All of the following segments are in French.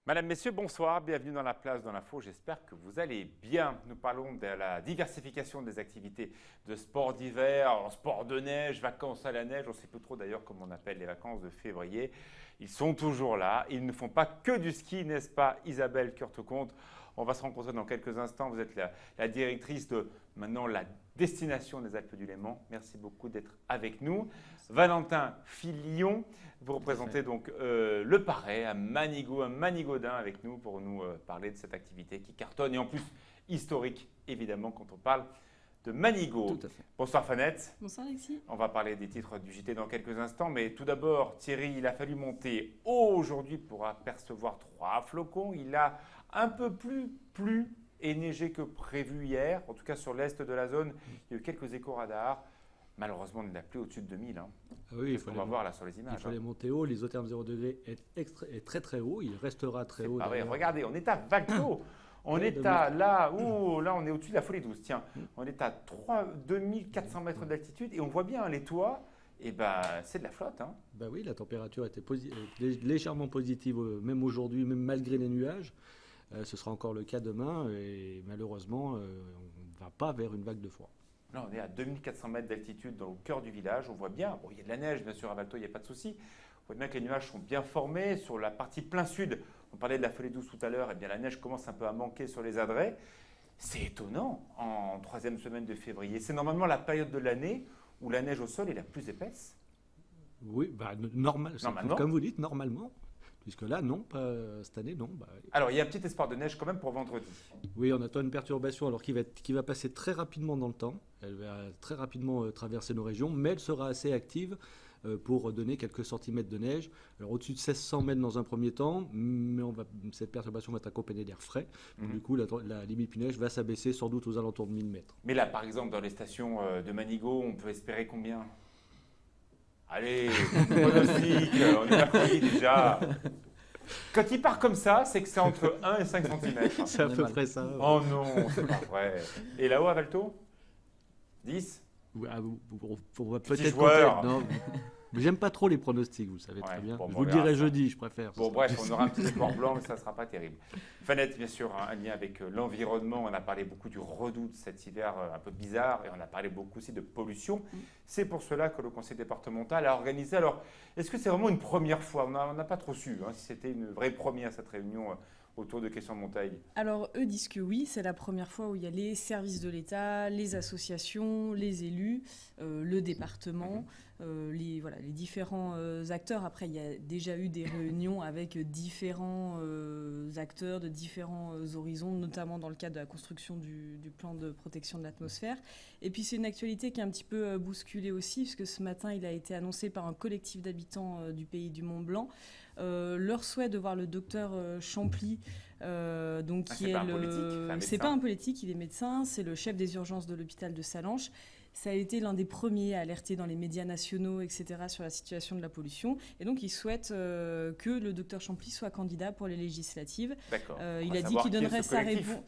Madame, Messieurs, bonsoir, bienvenue dans la place de l'info, j'espère que vous allez bien. Nous parlons de la diversification des activités de sport d'hiver, sport de neige, vacances à la neige, on ne sait plus trop d'ailleurs comment on appelle les vacances de février. Ils sont toujours là, ils ne font pas que du ski, n'est-ce pas Isabelle Curtecomte? On va se rencontrer dans quelques instants, vous êtes la directrice de maintenant la destination des Alpes du Léman. Merci beaucoup d'être avec nous. Valentin Filion, vous représentez donc le Paray à Manigot, un Manigaudin avec nous pour nous parler de cette activité qui cartonne et en plus historique évidemment quand on parle de Manigot. Tout à fait. Bonsoir Fanette. Bonsoir Alexis. On va parler des titres du JT dans quelques instants, mais tout d'abord Thierry, il a fallu monter haut aujourd'hui pour apercevoir 3 flocons. Il a un peu plus plu et neigé que prévu hier, en tout cas sur l'est de la zone. Il y a eu quelques échos radars. Malheureusement, il n'a plus au-dessus de 2000. Hein. Oui, on va voir là sur les images. Il fallait monter haut. L'isotherme 0 degré est très très haut. Il restera très haut. Ah ouais, regardez, on est à Valto. On est à là on est au-dessus de la Folie Douce. Tiens, on est à 2400 mètres d'altitude et on voit bien les toits. Et ben, c'est de la flotte. Hein. Bah oui, la température était légèrement positive, même aujourd'hui, même malgré les nuages. Ce sera encore le cas demain et malheureusement, on ne va pas vers une vague de froid. Là, on est à 2400 mètres d'altitude dans le cœur du village. On voit bien, bon, il y a de la neige, bien sûr, à Valto, il n'y a pas de souci. On voit bien que les nuages sont bien formés. Sur la partie plein sud, on parlait de la Folie Douce tout à l'heure, et bien la neige commence un peu à manquer sur les adrets. C'est étonnant en 3e semaine de février. C'est normalement la période de l'année où la neige au sol est la plus épaisse. Oui, bah, normalement. Comme vous dites, normalement. Puisque là, non, pas cette année, non. Bah, alors, il y a un petit espoir de neige quand même pour vendredi. Oui, on attend une perturbation alors qui va passer très rapidement dans le temps. Elle va très rapidement traverser nos régions, mais elle sera assez active pour donner quelques centimètres de neige. Alors, au-dessus de 1600 mètres dans un premier temps, mais cette perturbation va être accompagnée d'air frais. Donc, du coup, la limite neige va s'abaisser sans doute aux alentours de 1000 mètres. Mais là, par exemple, dans les stations de Manigot, on peut espérer combien? Allez, pronostic, on est mercredi déjà. Quand il part comme ça, c'est que c'est entre 1 et 5 cm. C'est à peu près ça. Oh non, c'est pas vrai. Et là-haut à Valto 10? On va peut-être joueur. Non, j'aime pas trop les pronostics, vous savez très bien. Bon, je vous le dirai jeudi, je préfère. Bon, bref, on aura un petit espoir blanc, mais ça ne sera pas terrible. Fanette, bien sûr, un lien avec l'environnement. On a parlé beaucoup du redout de cet hiver un peu bizarre et on a parlé beaucoup aussi de pollution. C'est pour cela que le conseil départemental a organisé. Alors, est-ce que c'est vraiment une première fois? On n'a pas trop su si c'était une vraie première, cette réunion autour de questions de montagne. Alors, eux disent que oui, c'est la première fois où il y a les services de l'État, les associations, les élus, le département, les différents acteurs. Après, il y a déjà eu des réunions avec différents acteurs de différents horizons, notamment dans le cadre de la construction du plan de protection de l'atmosphère. Et puis, c'est une actualité qui est un petit peu bousculée aussi, puisque ce matin, il a été annoncé par un collectif d'habitants du pays du Mont-Blanc leur souhait de voir le docteur Champly, qui est c'est pas un politique, il est médecin, c'est le chef des urgences de l'hôpital de Sallanches. Ça a été l'un des premiers à alerter dans les médias nationaux, etc., sur la situation de la pollution. Et donc, il souhaite que le docteur Champly soit candidat pour les législatives. D'accord. Il a dit qu'il donnerait sa réponse.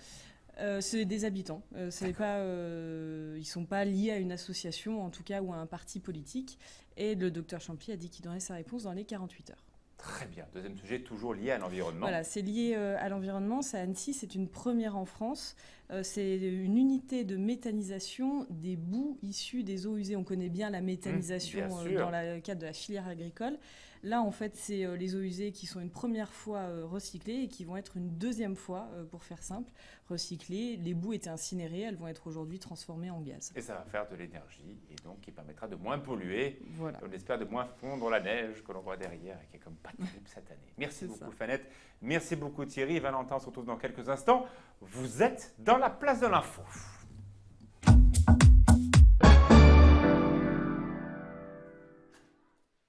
C'est des habitants. Ils ne sont pas liés à une association, en tout cas, ou à un parti politique. Et le docteur Champly a dit qu'il donnerait sa réponse dans les 48 heures. Très bien. Deuxième sujet, toujours lié à l'environnement. Voilà, c'est lié à l'environnement. C'est à Annecy, c'est une première en France. C'est une unité de méthanisation des boues issues des eaux usées. On connaît bien la méthanisation dans le cadre de la filière agricole. Là, en fait, c'est les eaux usées qui sont une première fois recyclées et qui vont être une deuxième fois, pour faire simple, recyclées. Les boues étaient incinérées, elles vont être aujourd'hui transformées en gaz. Et ça va faire de l'énergie et donc qui permettra de moins polluer. Voilà. On espère de moins fondre la neige que l'on voit derrière et qui est comme pas terrible cette année. Merci beaucoup Fanette. Merci beaucoup Thierry. Valentin, on se retrouve dans quelques instants. Vous êtes dans la place de l'info.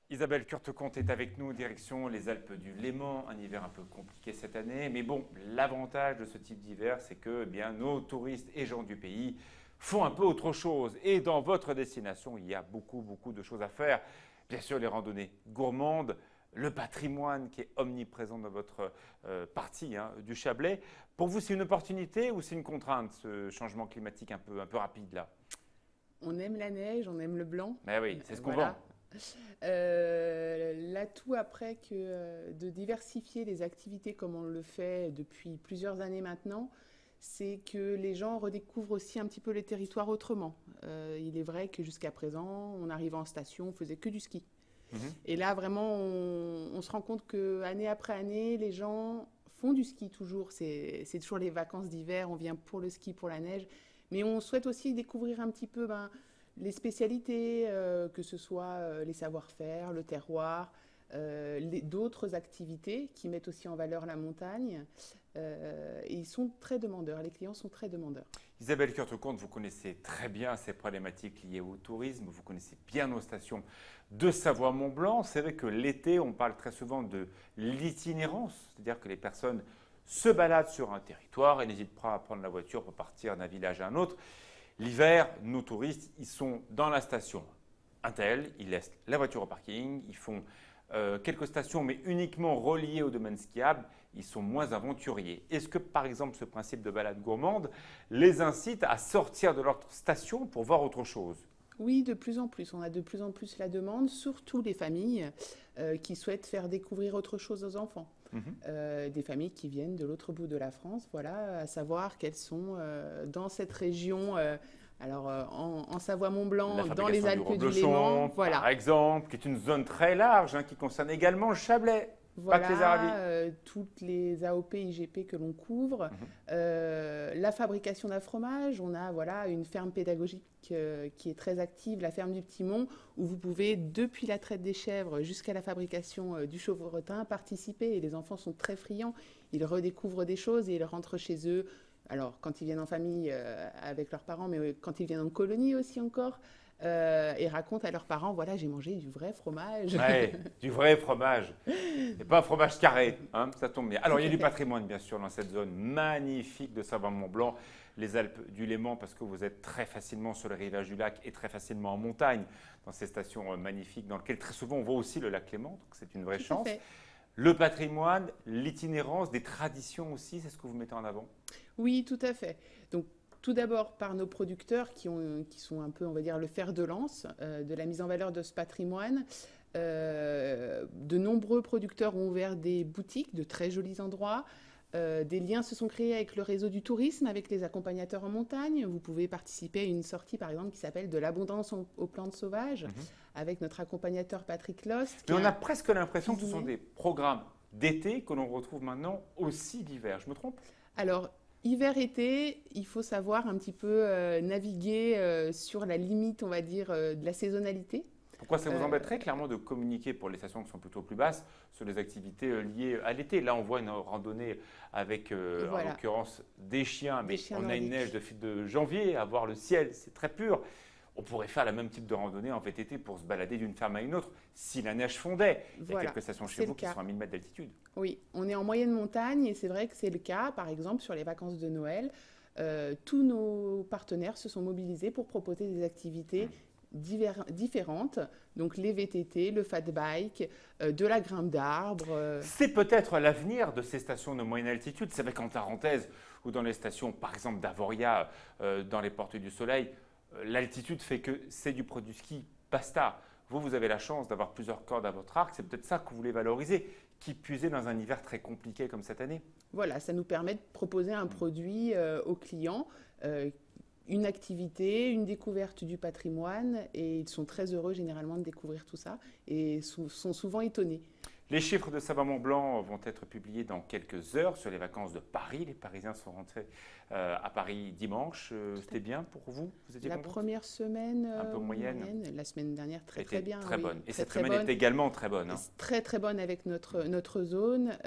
Isabelle Curtecomte est avec nous, direction les Alpes du Léman, un hiver un peu compliqué cette année. Mais bon, l'avantage de ce type d'hiver, c'est que nos touristes et gens du pays font un peu autre chose. Et dans votre destination, il y a beaucoup de choses à faire. Bien sûr, les randonnées gourmandes, le patrimoine qui est omniprésent dans votre partie du Chablais. Pour vous, c'est une opportunité ou c'est une contrainte, ce changement climatique un peu rapide là? On aime la neige, on aime le blanc. Mais oui, c'est ce qu'on vend. L'atout après de diversifier les activités comme on le fait depuis plusieurs années maintenant, c'est que les gens redécouvrent aussi un petit peu les territoires autrement. Il est vrai que jusqu'à présent, on arrivait en station, on faisait que du ski. Et là, vraiment, on se rend compte qu'année après année, les gens font du ski toujours. C'est toujours les vacances d'hiver, on vient pour le ski, pour la neige. Mais on souhaite aussi découvrir un petit peu les spécialités, que ce soit les savoir-faire, le terroir, d'autres activités qui mettent aussi en valeur la montagne. Et ils sont très demandeurs, les clients sont très demandeurs. Isabelle Curte-Comte, vous connaissez très bien ces problématiques liées au tourisme, vous connaissez bien nos stations de Savoie-Mont-Blanc. C'est vrai que l'été, on parle très souvent de l'itinérance, c'est-à-dire que les personnes se baladent sur un territoire et n'hésitent pas à prendre la voiture pour partir d'un village à un autre. L'hiver, nos touristes, ils sont dans la station un tel, ils laissent la voiture au parking, ils font quelques stations, mais uniquement reliées au domaine skiable, ils sont moins aventuriers. Est-ce que, par exemple, ce principe de balade gourmande les incite à sortir de leur station pour voir autre chose? Oui, de plus en plus. On a de plus en plus la demande, surtout les familles qui souhaitent faire découvrir autre chose aux enfants. Des familles qui viennent de l'autre bout de la France, voilà, à savoir qu'elles sont dans cette région. En Savoie-Mont-Blanc, dans les Alpes du Léman, voilà. Par exemple, qui est une zone très large, qui concerne également le Chablais. Voilà, toutes les AOP, IGP que l'on couvre. La fabrication d'un fromage, on a une ferme pédagogique qui est très active, la ferme du Petit Mont, où vous pouvez, depuis la traite des chèvres jusqu'à la fabrication du chevretin, participer. Et les enfants sont très friands, ils redécouvrent des choses et ils rentrent chez eux. Alors, quand ils viennent en famille avec leurs parents, mais quand ils viennent en colonie aussi encore, et racontent à leurs parents, voilà, j'ai mangé du vrai fromage. Ouais, du vrai fromage. Et pas un fromage carré, ça tombe bien. Alors, il y a du patrimoine, bien sûr, dans cette zone magnifique de Savoie-Mont-Blanc, les Alpes du Léman, parce que vous êtes très facilement sur le rivage du lac et très facilement en montagne, dans ces stations magnifiques, dans lesquelles très souvent on voit aussi le lac Léman, donc c'est une vraie chance. Le patrimoine, l'itinérance, des traditions aussi, c'est ce que vous mettez en avant? Oui, tout à fait. Donc, tout d'abord par nos producteurs qui sont un peu, on va dire, le fer de lance de la mise en valeur de ce patrimoine. De nombreux producteurs ont ouvert des boutiques, de très jolis endroits. Des liens se sont créés avec le réseau du tourisme, avec les accompagnateurs en montagne. Vous pouvez participer à une sortie, par exemple, qui s'appelle « De l'abondance aux plantes sauvages », avec notre accompagnateur Patrick Lost. Mais on a presque l'impression que ce sont des programmes d'été que l'on retrouve maintenant aussi d'hiver. Je me trompe? Alors, hiver-été, il faut savoir un petit peu naviguer sur la limite, on va dire, de la saisonnalité. Pourquoi ça vous embêterait clairement de communiquer pour les stations qui sont plutôt plus basses sur les activités liées à l'été? Là, on voit une randonnée avec, en l'occurrence, des chiens, mais on a une neige de janvier, à voir le ciel, c'est très pur. On pourrait faire le même type de randonnée en VTT pour se balader d'une ferme à une autre si la neige fondait. Il y a quelques stations chez vous qui sont à 1000 mètres d'altitude. Oui, on est en moyenne montagne et c'est vrai que c'est le cas. Par exemple, sur les vacances de Noël, tous nos partenaires se sont mobilisés pour proposer des activités différentes, donc les VTT, le fat bike, de la grimpe d'arbres. C'est peut-être l'avenir de ces stations de moyenne altitude. C'est vrai qu'en Tarentaise ou dans les stations, par exemple d'Avoria, dans les Portes du Soleil, l'altitude fait que c'est du produit ski, basta. Vous avez la chance d'avoir plusieurs cordes à votre arc, c'est peut-être ça que vous voulez valoriser, qui puisez dans un hiver très compliqué comme cette année. Voilà, ça nous permet de proposer un produit aux clients, une activité, une découverte du patrimoine, et ils sont très heureux généralement de découvrir tout ça et sont souvent étonnés. Les chiffres de Savoie-Mont-Blanc vont être publiés dans quelques heures sur les vacances de Paris. Les Parisiens sont rentrés à Paris dimanche. C'était bien pour vous? Vous étiez contente? La première semaine, un peu moyenne. La semaine dernière, très bien. Très bonne. Et très, cette semaine est également très bonne. Très bonne avec notre zone.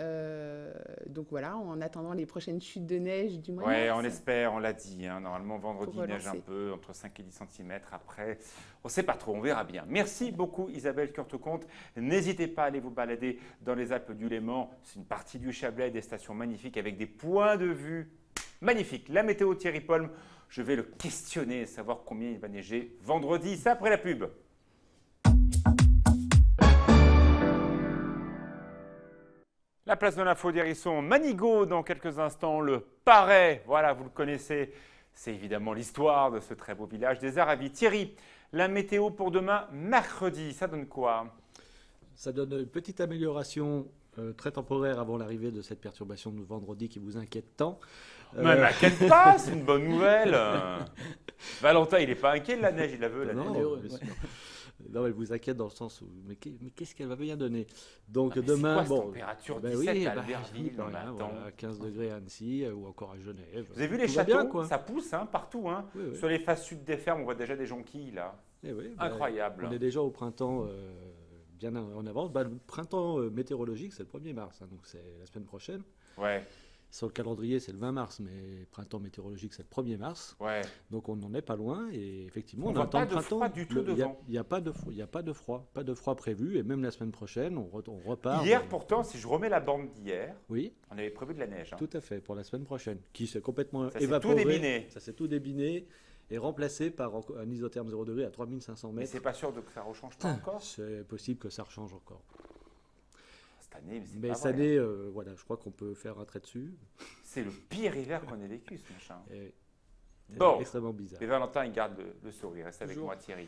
Donc voilà, en attendant les prochaines chutes de neige du mois de mars. Oui, on espère, on l'a dit. Normalement, vendredi, il neige un peu, entre 5 et 10 cm. Après, on ne sait pas trop, on verra bien. Merci beaucoup Isabelle Curte-Comte. N'hésitez pas à aller vous balader dans les Alpes du Léman. C'est une partie du Chablais, des stations magnifiques avec des points de vue magnifiques. La météo Thierry Polm, je vais le questionner, savoir combien il va neiger vendredi. C'est après la pub. La place de l'info d'Hérisson, Manigot dans quelques instants, le Paray. Voilà, vous le connaissez. C'est évidemment l'histoire de ce très beau village des Aravis. Thierry, La météo pour demain, mercredi, ça donne quoi? Ça donne une petite amélioration très temporaire avant l'arrivée de cette perturbation de vendredi qui vous inquiète tant. Mais m'inquiète pas, c'est une bonne nouvelle. Valentin, il n'est pas inquiet de la neige, il la veut, la Non, neige. bien sûr. Non, elle vous inquiète dans le sens où, mais qu'est-ce qu'elle va bien donner? Donc Ah, mais demain, c'est quoi, cette température 17 à Albertville, non, mais attends. voilà, 15 degrés à Annecy ou encore à Genève. Vous avez vu les Tout va châteaux? bien, quoi. Ça pousse partout. Oui, oui. Sur les faces sud des fermes, on voit déjà des jonquilles là. Eh oui, Incroyable. on est déjà au printemps bien en avance. Le printemps météorologique, c'est le 1er mars, donc c'est la semaine prochaine. Ouais, Sur le calendrier, c'est le 20 mars, mais printemps météorologique, c'est le 1er mars. ouais. Donc on n'en est pas loin et effectivement, On on voit attend pas le de printemps. froid du tout devant. Il n'y a pas de froid, pas de froid prévu et même la semaine prochaine, on repart. Hier, pourtant, si je remets la bande d'hier, Oui, on avait prévu de la neige. tout à fait, pour la semaine prochaine, qui s'est complètement Ça s'est évaporé. tout débiné. Ça s'est tout débiné et remplacé par un isotherme 0 degré à 3500 Mais mètres. c'est pas sûr que ça rechange pas encore C'est possible que ça rechange encore. cette année. Mais, c'est Mais pas cette vrai. année, voilà, je crois qu'on peut faire un trait dessus. C'est le pire hiver qu'on ait vécu, ce machin. Et c'est Bon. extrêmement bizarre. Mais Valentin, il garde le sourire. Reste avec Toujours. moi, Thierry.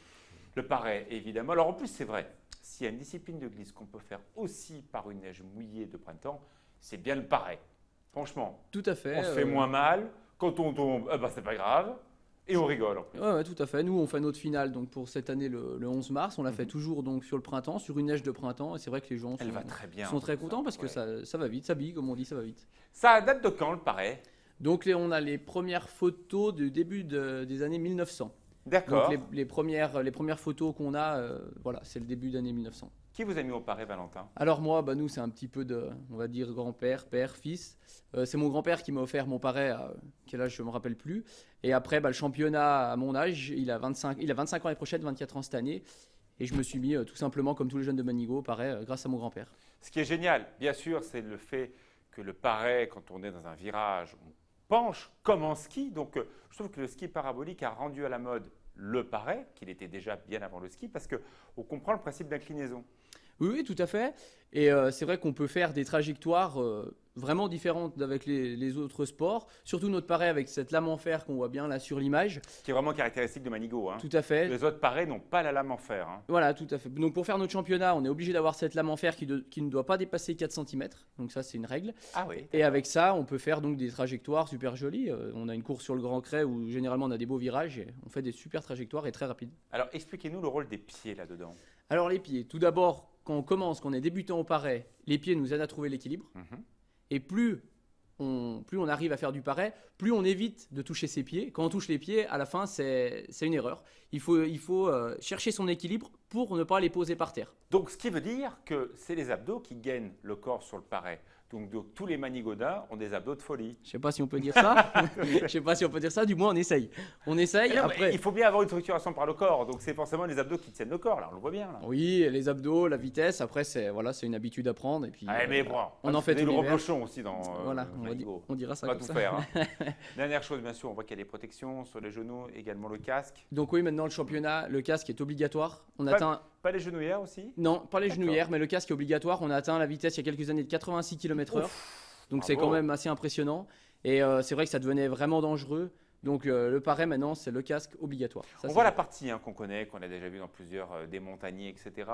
Le pareil, évidemment. Alors en plus, c'est vrai, s'il y a une discipline de glisse qu'on peut faire aussi par une neige mouillée de printemps, c'est bien le pareil. Franchement, Tout à fait. on se fait moins mal. Quand on tombe, c'est pas grave. Et on rigole en plus. Ouais, tout à fait. Nous, on fait notre finale donc pour cette année le 11 mars. On la fait Mhm. toujours donc sur le printemps, sur une neige de printemps. Et c'est vrai que les gens Elle va très bien. sont très contents parce que Ouais. ça va vite, ça bille, comme on dit, ça va vite. Ça date de quand le pareil? Donc on a les premières photos du début des années 1900. D'accord. Donc les premières photos qu'on a, voilà, c'est le début d'année 1900. Qui vous a mis au pareil, Valentin? Alors moi, nous, c'est un petit peu de, on va dire, grand-père, père, fils. C'est mon grand-père qui m'a offert mon pareil à quel âge, je ne me rappelle plus. Et après, le championnat à mon âge, il a 25 ans l'année prochaine, 24 ans cette année. Et je me suis mis tout simplement, comme tous les jeunes de Manigo, pareil, grâce à mon grand-père. Ce qui est génial, bien sûr, c'est le fait que le pareil, quand on est dans un virage, on penche comme en ski. Donc, je trouve que le ski parabolique a rendu à la mode le pareil, qu'il était déjà bien avant le ski, parce qu'on comprend le principe d'inclinaison. Oui, tout à fait. Et c'est vrai qu'on peut faire des trajectoires vraiment différentes avec les autres sports. Surtout notre pareil avec cette lame en fer qu'on voit bien là sur l'image. Qui est vraiment caractéristique de Manigo. Tout à fait. Les autres pareils n'ont pas la lame en fer. Voilà, tout à fait. Donc pour faire notre championnat, on est obligé d'avoir cette lame en fer qui ne doit pas dépasser 4 cm. Donc ça, c'est une règle. Ah oui. Et avec ça, on peut faire donc des trajectoires super jolies. On a une course sur le Grand Cray où généralement on a des beaux virages et on fait des super trajectoires et très rapides. Alors, expliquez-nous le rôle des pieds là-dedans. Alors les pieds, tout d'abord, quand on commence, quand on est débutant au pareil, les pieds nous aident à trouver l'équilibre. Mhm. Et plus on arrive à faire du pareil, plus on évite de toucher ses pieds. Quand on touche les pieds, à la fin, c'est une erreur. Il faut chercher son équilibre pour ne pas les poser par terre. Donc, ce qui veut dire que c'est les abdos qui gagnent le corps sur le pareil. Donc, tous les manigodins ont des abdos de folie. Je sais pas si on peut dire ça. Je sais pas si on peut dire ça. Du moins, on essaye. On essaye. Mais non, mais Après, il faut bien avoir une structuration par le corps. Donc, c'est forcément les abdos qui tiennent le corps. Là, on le voit bien. Là. oui, les abdos, la vitesse. Après, c'est une habitude à prendre. Et puis, Mais bon, on en fait des tous les gros verres. reblochons aussi dans Voilà, Manigo. on dira ça On va comme tout ça. faire. Hein. Dernière chose, bien sûr, on voit qu'il y a des protections sur les genoux, également le casque. Donc oui, maintenant le championnat, le casque est obligatoire. On Pas- atteint Pas les genouillères aussi? non, pas les D'accord. genouillères, mais le casque est obligatoire. On a atteint la vitesse il y a quelques années de 86 km/h. Donc c'est bravo. quand même assez impressionnant. Et c'est vrai que ça devenait vraiment dangereux. Donc le pareil maintenant, c'est le casque obligatoire. Ça, On c'est voit la bien. partie qu'on connaît, qu'on a déjà vu dans plusieurs des montagners, etc.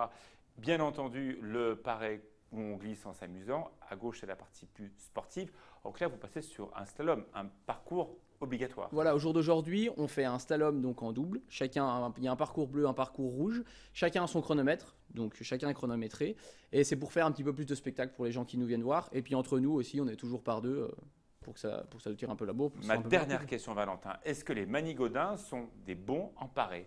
Bien entendu, le pareil où on glisse en s'amusant. À gauche, c'est la partie plus sportive. Donc là, vous passez sur un slalom, un parcours obligatoire. Voilà, au jour d'aujourd'hui, on fait un slalom donc en double. Il y a un parcours bleu, un parcours rouge. Chacun a son chronomètre, donc chacun est chronométré. Et c'est pour faire un petit peu plus de spectacle pour les gens qui nous viennent voir. Et puis entre nous aussi, on est toujours par deux pour que ça nous tire un peu la bourre. pour que ce Ma soit un peu dernière plus question, Valentin. Est-ce que les manigodins sont des bons en pareil?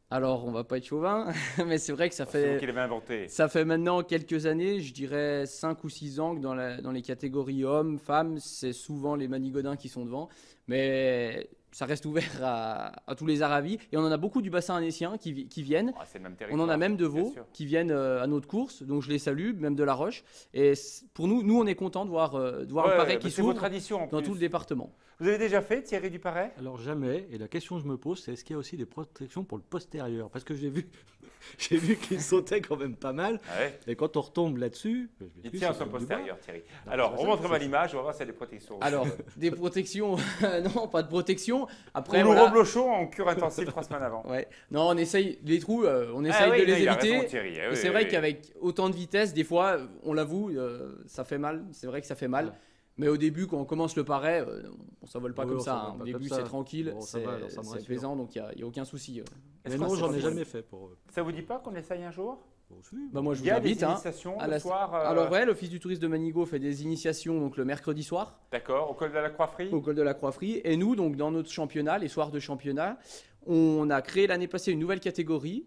Alors, on va pas être chauvin, mais c'est vrai que ça C'est vous fait... qui l'avez inventé. Ça fait maintenant quelques années, je dirais 5 ou 6 ans que dans les catégories hommes, femmes, c'est souvent les manigodins qui sont devant. Mais ça reste ouvert à tous les Aravis. Et on en a beaucoup du bassin annécien qui viennent. Ah, c'est le même On territoire. en a même de bien veaux sûr. qui viennent à notre course. Donc je les salue, même de la Roche. Et pour nous, on est content de voir un pareil qui c'est vos s'ouvre traditions en dans plus. tout le département. Vous avez déjà fait Thierry du pareil? Alors jamais, et la question que je me pose, c'est est-ce qu'il y a aussi des protections pour le postérieur? Parce que j'ai vu j'ai vu qu'il sautait quand même pas mal. Ah ouais. Et quand on retombe là-dessus, je Il m'excuse, tient c'est son quand même du bois. postérieur, Thierry. Non, Alors, c'est on ça, montre-moi c'est- l'image, on va voir s'il y a des protections. Alors, des protections, non, pas de protection. Après, Pour le voilà. reblochon en cure intensive 3 semaines avant. Ouais. Non, on essaye les trous, on essaye Ah oui, de les il a éviter. raison, Thierry. Ah Et oui, c'est oui, vrai oui. qu'avec autant de vitesse, des fois, on l'avoue, ça fait mal. C'est vrai que ça fait mal. Ouais. Mais au début, quand on commence le parais, on s'envole pas Oui, comme on ça. s'envole hein. pas Au début, comme ça. c'est tranquille, Bon, ça va, alors ça me c'est rassure. plaisant, donc il n'y a aucun souci. Est-ce Mais que non, ça j'en ai vous- jamais fait pour. Ça vous dit pas qu'on essaye un jour? Bon, si. Bah, moi, je Il vous y a invite. des hein. initiations à le la- soir Alors, ouais, l'Office du tourisme de Manigo fait des initiations donc, le mercredi soir D'accord, au col de la Croix-Frie. au col de la Croix-Frie. Et nous, donc, dans notre championnat, les soirs de championnat, on a créé l'année passée une nouvelle catégorie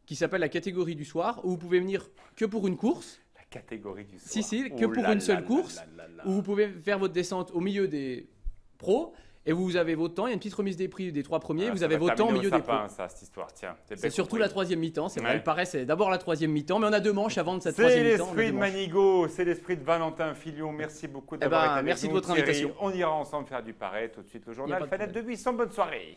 qui s'appelle la catégorie du soir, où vous pouvez venir que pour une course, La catégorie du soir. Si, si, que Oh pour là une seule là course, là là là. où vous pouvez faire votre descente au milieu des pros, et vous avez votre temps. Il y a une petite remise des prix des 3 premiers, Ah, vous ça avez va votre temps au terminer milieu des pros. sapin, ça, cette histoire. Tiens, C'est surtout la troisième mi-temps, c'est vrai. Ouais. Il paraît c'est d'abord la troisième mi-temps, mais on a 2 manches avant de cette C'est troisième mi-temps. on a l'esprit 2 de manches. Manigo, c'est l'esprit de Valentin Filion. Merci beaucoup d'avoir ben, été avec merci nous, de votre Thierry. invitation. On ira ensemble faire du pareil tout de suite le Y a journal pas de Fenêtre de Buisson. Bonne soirée.